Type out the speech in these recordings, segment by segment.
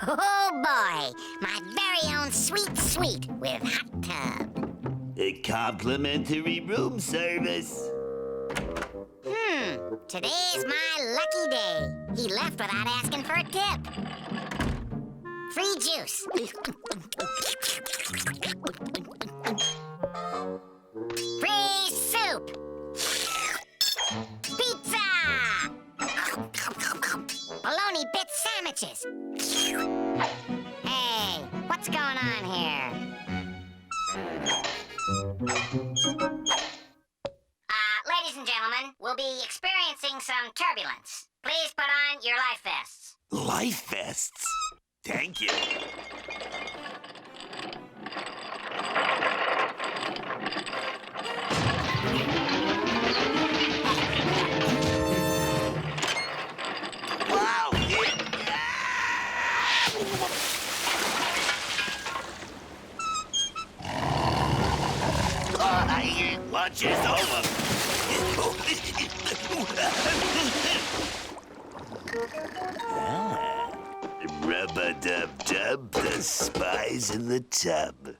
Oh, boy. My very own sweet suite with hot tub. A complimentary room service. Today's my lucky day. He left without asking for a tip. Free juice. Free soup. Pizza. Bologna bit sandwiches. Hey, what's going on here? Ladies and gentlemen, we'll be experiencing some turbulence. Please put on your life vests. Life vests? Thank you. Wow! Lunch is over. Rub-a-dub-dub, the spies in the tub.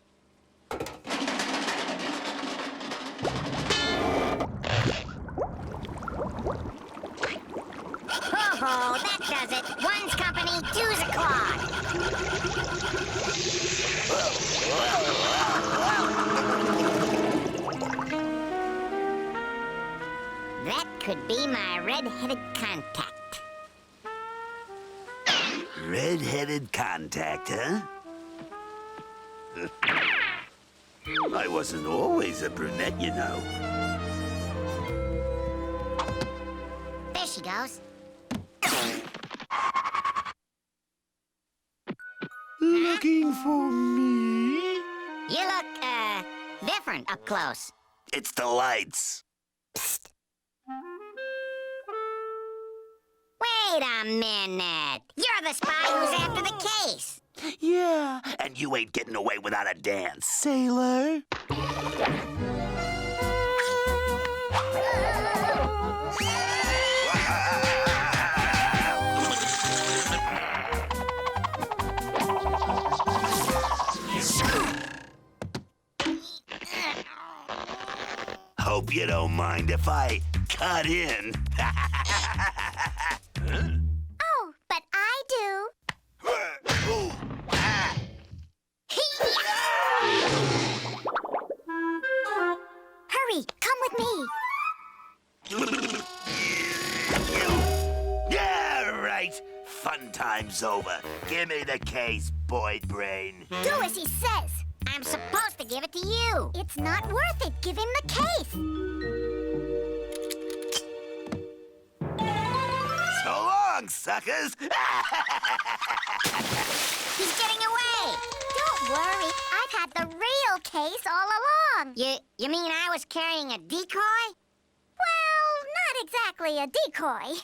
Oh, that does it. One's company, two's a clog. That could be my red-headed contact. Red-headed contact, huh? I wasn't always a brunette, you know. There she goes. Looking for me? You look, different up close. It's the lights. Psst. Wait a minute. You're the spy who's after the case. Yeah, and you ain't getting away without a dance, sailor. Hope you don't mind if I cut in. Oh, but I do. Hurry, come with me. Yeah, right. Fun time's over. Give me the case, boy brain. Do as he says. I'm supposed to give it to you. It's not worth it. Give him the case. So long, suckers. He's getting away. Don't worry. I've had the real case all along. You mean I was carrying a decoy? Well, not exactly a decoy.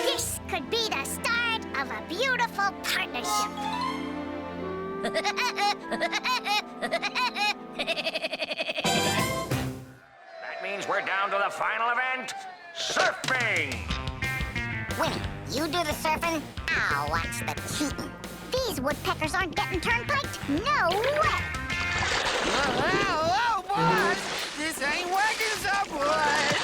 This could be the start of a beautiful partnership. That means we're down to the final event, surfing! Winnie, you do the surfing, I'll watch the cheating. These woodpeckers aren't getting turnpiked. No way! Whoa, boss! This ain't working so good!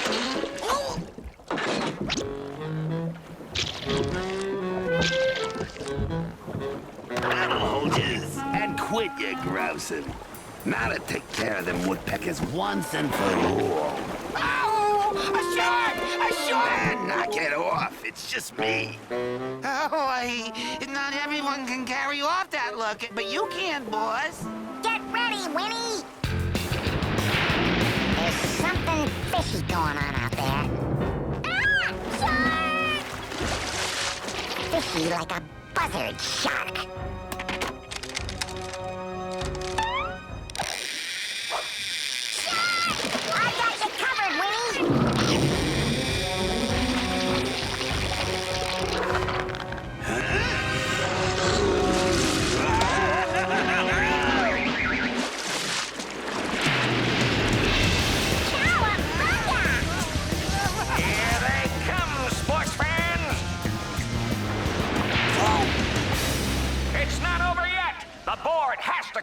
That'll hold yous. And quit your grousing. Now to take care of them woodpeckers once and for all. Ow! A shark! A shark! Knock it off. It's just me. Oh, not everyone can carry off that look, but you can, boss. Get ready, Winnie! There's something fishy going on out there. Ah! Shark! Fishy like a buzzard shark. Shark! I got you covered, Winnie!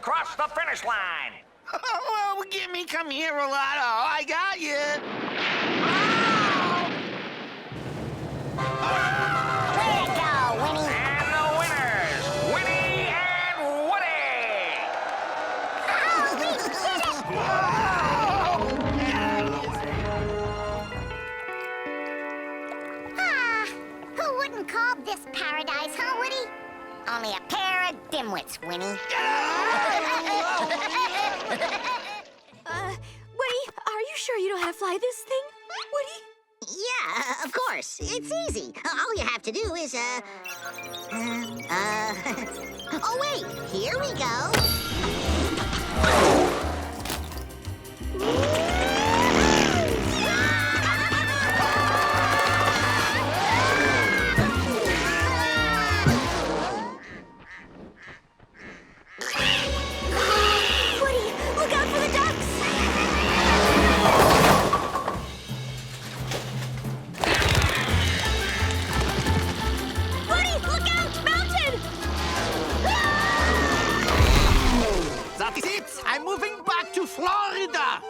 across the finish line. Oh, gimme, come here, Rolado. I got you. Way to go, Winnie. And the winners, Winnie and Woody. Oh, we did it! Ah, who wouldn't call this paradise, huh, Woody? Only a pair of dimwits, Winnie. Woody, are you sure you know how to fly this thing? Woody? Yeah, of course. It's easy. All you have to do is, oh, wait. Here we go. Woody, look out for the ducks! Woody, look out! Mountain! That is it. I'm moving back to Florida.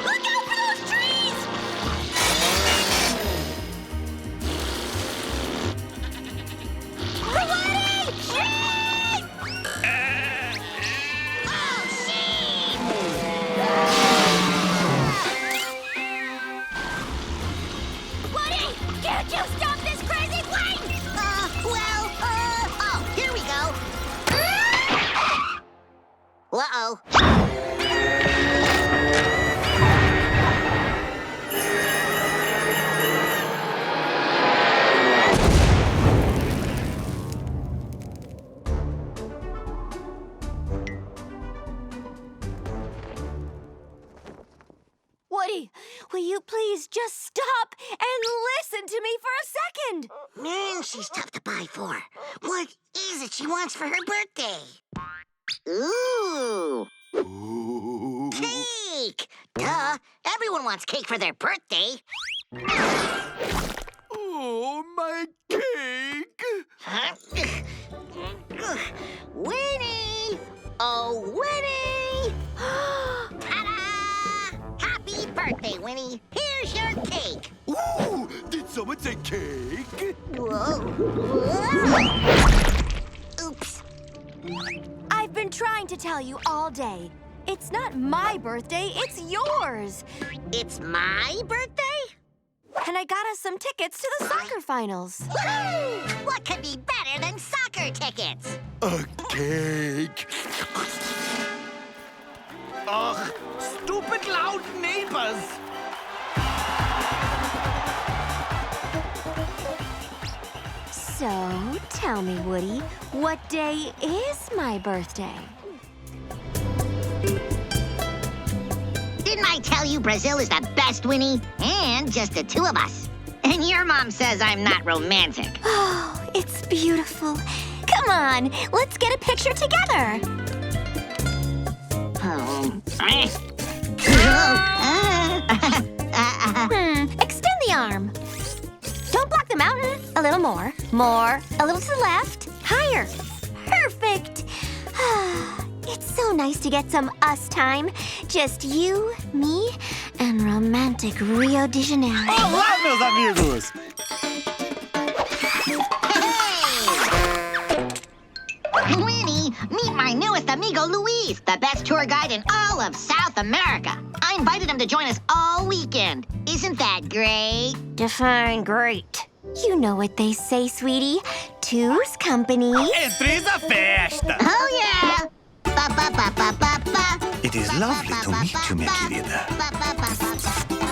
Look out for those trees! Woody! Sheep! Oh, sheep! Woody, can't you stop this crazy plane? Oh, here we go. Uh-oh. Woody, will you please just stop and listen to me for a second? Man, she's tough to buy for. What is it she wants for her birthday? Ooh, cake! Duh, everyone wants cake for their birthday. Oh, my cake! Huh? Winnie! Oh, Winnie! Ta-da! Happy birthday, Winnie. Here's your cake. Ooh, did someone say cake? Whoa. Oops. I've been trying to tell you all day. It's not my birthday, it's yours. It's my birthday? And I got us some tickets to the soccer finals. Woohoo! What could be better than soccer tickets? A cake. Ugh, stupid loud neighbors. So, tell me, Woody, what day is my birthday? Didn't I tell you Brazil is the best, Winnie? And just the two of us. And your mom says I'm not romantic. Oh, it's beautiful. Come on, let's get a picture together. Extend the arm. Don't block the mountain. A little more. More. A little to the left. Higher. Perfect. It's so nice to get some us time. Just you, me, and romantic Rio de Janeiro. Olá, meus amigos! Hey! Winnie, meet my newest amigo, Luis, the best tour guide in all of South America. I invited him to join us all weekend. Isn't that great? Define great. You know what they say, sweetie. Two's company. É três a festa! Oh, yeah! Ba-ba-ba-ba-ba-ba. It is lovely to meet you, minha querida.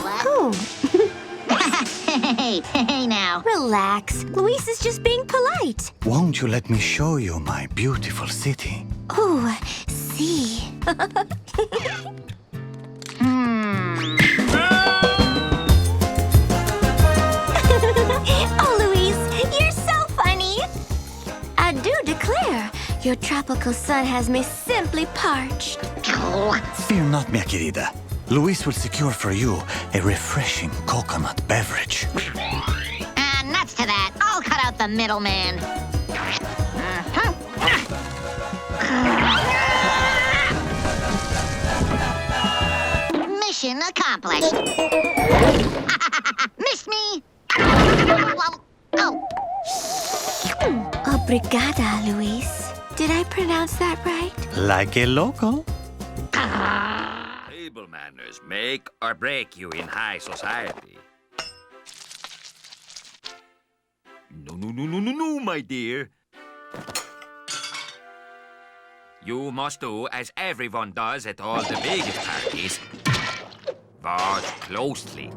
What? Ooh, Hey now. relax. Luis is just being polite. Won't you let me show you my beautiful city? Ooh, see. Oh, Luis, you're so funny. I do declare, your tropical sun has me simply parched. Fear not, minha querida. Luis will secure for you a refreshing coconut beverage. Nuts to that. I'll cut out the middleman. Mission accomplished. Missed me. Oh. Obrigada, Luis. Did I pronounce that right? Like a local. Table manners make or break you in high society. No, my dear. You must do as everyone does at all the biggest parties. Watch closely.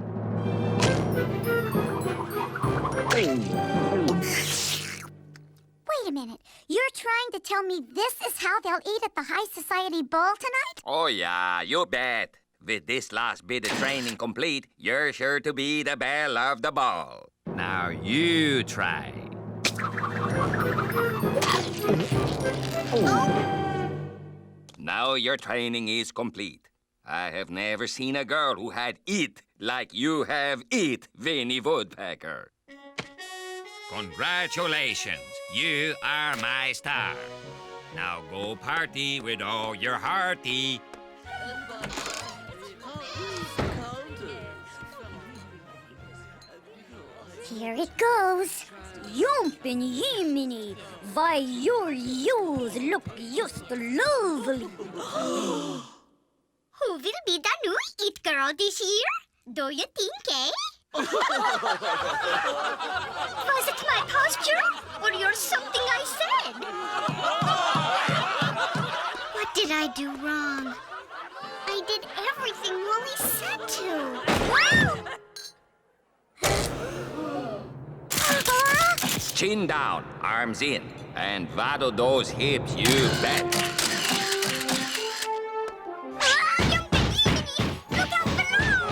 Wait a minute. You're trying to tell me this is how they'll eat at the high society ball tonight? Oh, yeah, you bet. With this last bit of training complete, you're sure to be the belle of the ball. Now you try. Now your training is complete. I have never seen a girl who had it like you have it, Winnie Woodpecker. Congratulations, you are my star. Now go party with all your hearty. Here it goes. Yumpin' Yemini, why your youth look just lovely. Who will be the new it girl this year? Do you think, eh? Was it my posture or your something I said? What did I do wrong? I did everything Wally said to. Wow! Chin down, arms in, and waddle those hips, you bet. Look out below!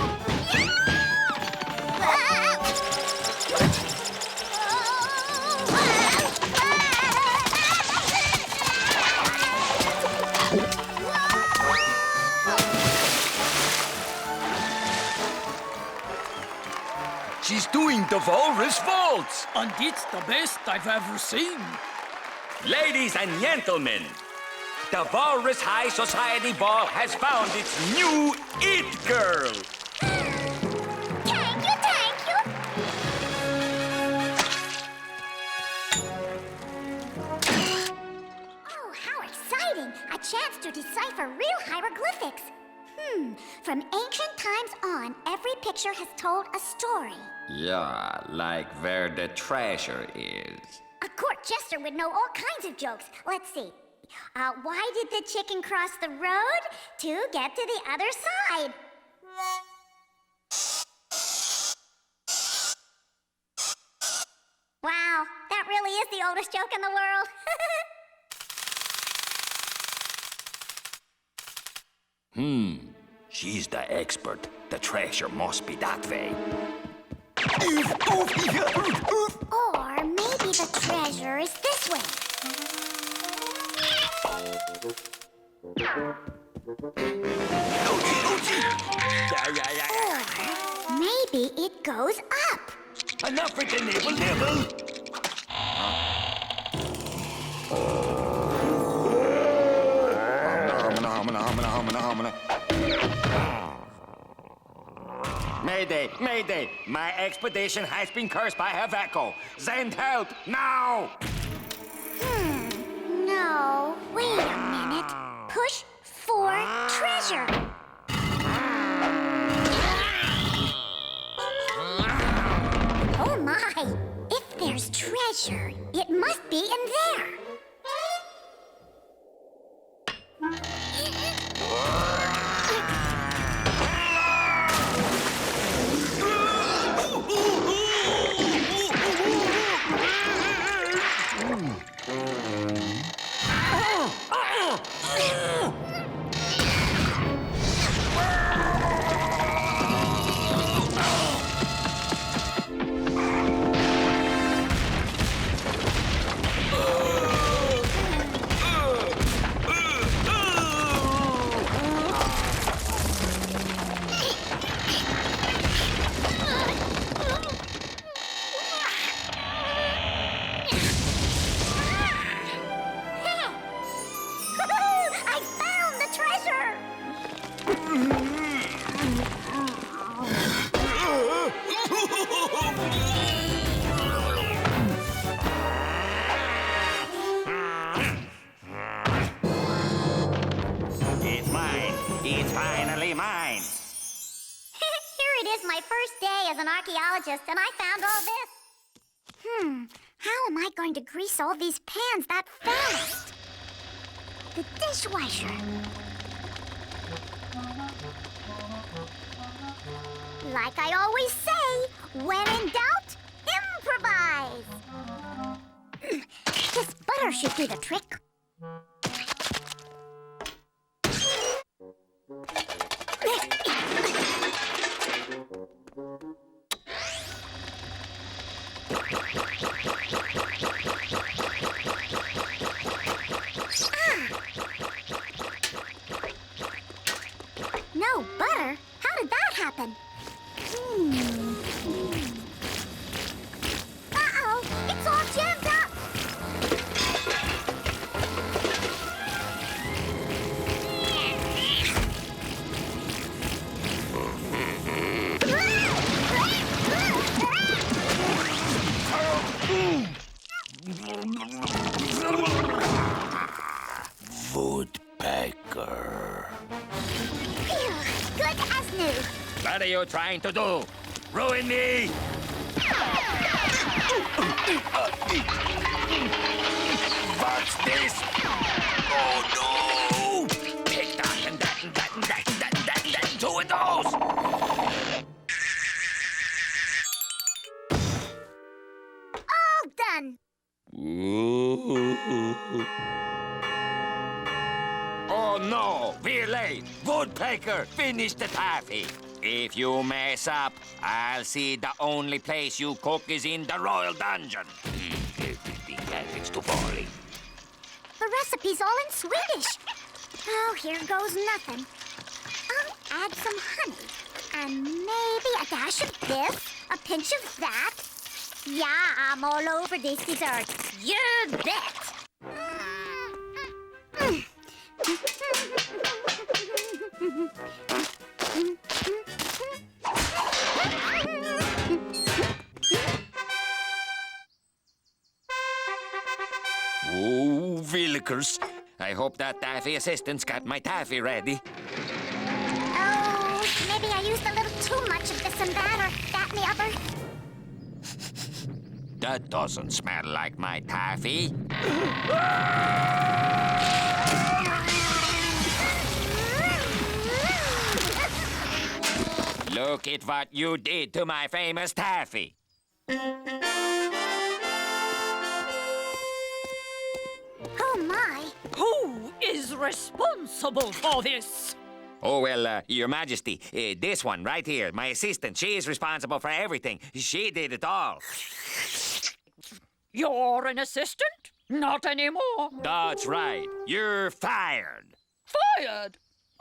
She's doing the walrus waltz. And it's the best I've ever seen. Ladies and gentlemen, the Walrus High Society Ball has found its new it girl. Thank you. Oh, how exciting! A chance to decipher real hieroglyphics. From ancient times on, every picture has told a story. Yeah, like where the treasure is. A court jester would know all kinds of jokes. Let's see. Why did the chicken cross the road? To get to the other side. Wow, that really is the oldest joke in the world. She's the expert. The treasure must be that way. Or maybe the treasure is this way. Or maybe it goes up. Enough with the nibble. Mayday! My expedition has been cursed by Haveko. Send help, now! No, wait a minute. Push for treasure. Oh my! If there's treasure, it must be in there. archaeologist, and I found all this. How am I going to grease all these pans that fast? The dishwasher. Like I always say, when in doubt, improvise. This butter should do the trick. No butter? How did that happen? Uh-oh, it's all jammed up. Woodpecker. Phew, good as new. What are you trying to do? Ruin me? What's this? Oh no! Take that and that and that and that and that and that and that. Two of those! All done. Oh no! We're late! Woodpecker, finish the taffy! If you mess up, I'll see the only place you cook is in the royal dungeon. Everything happens to Polly. The recipe's all in Swedish. Oh, here goes nothing. I'll add some honey. And maybe a dash of this, a pinch of that. Yeah, I'm all over this dessert. You bet. Oh, Willikers. I hope that taffy assistant's got my taffy ready. Oh, maybe I used a little too much of this and that, or that and the other. That doesn't smell like my taffy. Look at what you did to my famous taffy. Oh, my. Who is responsible for this? Oh, well, Your Majesty, this one right here, my assistant, she is responsible for everything. She did it all. You're an assistant? Not anymore. That's right. You're fired. Fired?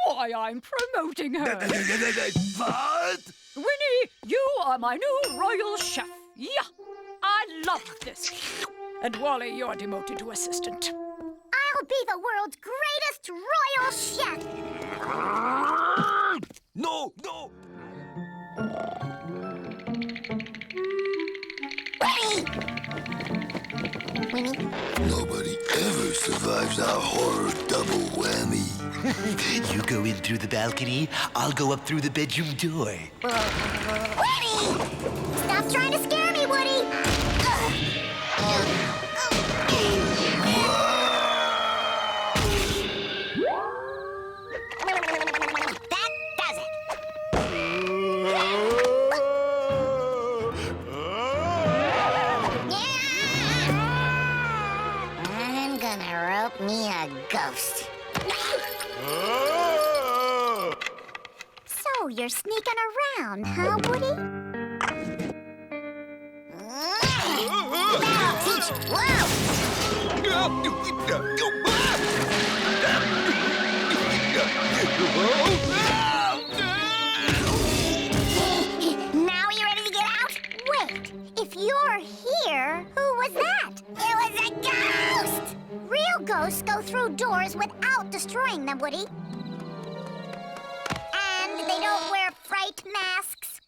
Why, I'm promoting her. What? Winnie, you are my new royal chef. Yeah, I love this. And Wally, you're demoted to assistant. I'll be the world's greatest royal chef. No, no. Winnie? Nobody ever survives our horror double whammy. You go in through the balcony, I'll go up through the bedroom door. Winnie! Stop trying to scare me, Woody! That does it. I'm gonna rope me a ghost. So you're sneaking around, huh, Woody? Now, teach! Whoa! Now you ready to get out? Wait, if you're here, who was that? It was a ghost! Real ghosts go through doors without destroying them, Woody. And they don't wear fright masks.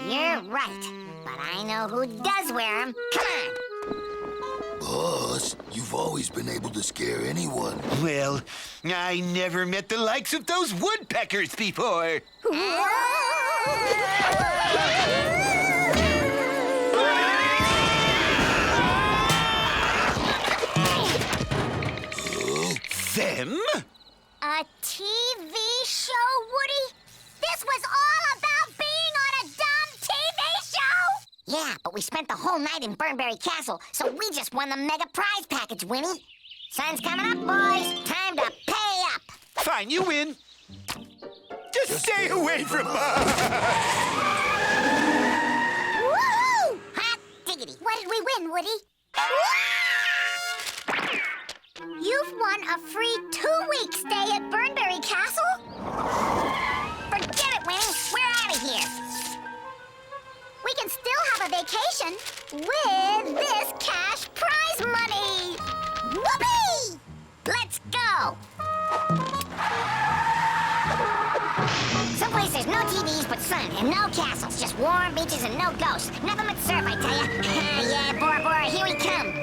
You're right, but I know who does wear them. Come on! Boss, you've always been able to scare anyone. Well, I never met the likes of those woodpeckers before. Whoa! Them? A TV show, Woody? This was all about being on a dumb TV show? Yeah, but we spent the whole night in Burnberry Castle, so we just won the mega prize package, Winnie. Sun's coming up, boys. Time to pay up. Fine, you win. Just stay away from us. Woohoo! Hot diggity. What did we win, Woody? You've won a free 2-week stay at Burnberry Castle? Forget it, Winnie. We're out of here. We can still have a vacation with this cash prize money! Whoopee! Let's go. Someplace there's no TVs but sun and no castles, just warm beaches and no ghosts. Nothing but surf, I tell ya. Yeah, Bora Bora, here we come.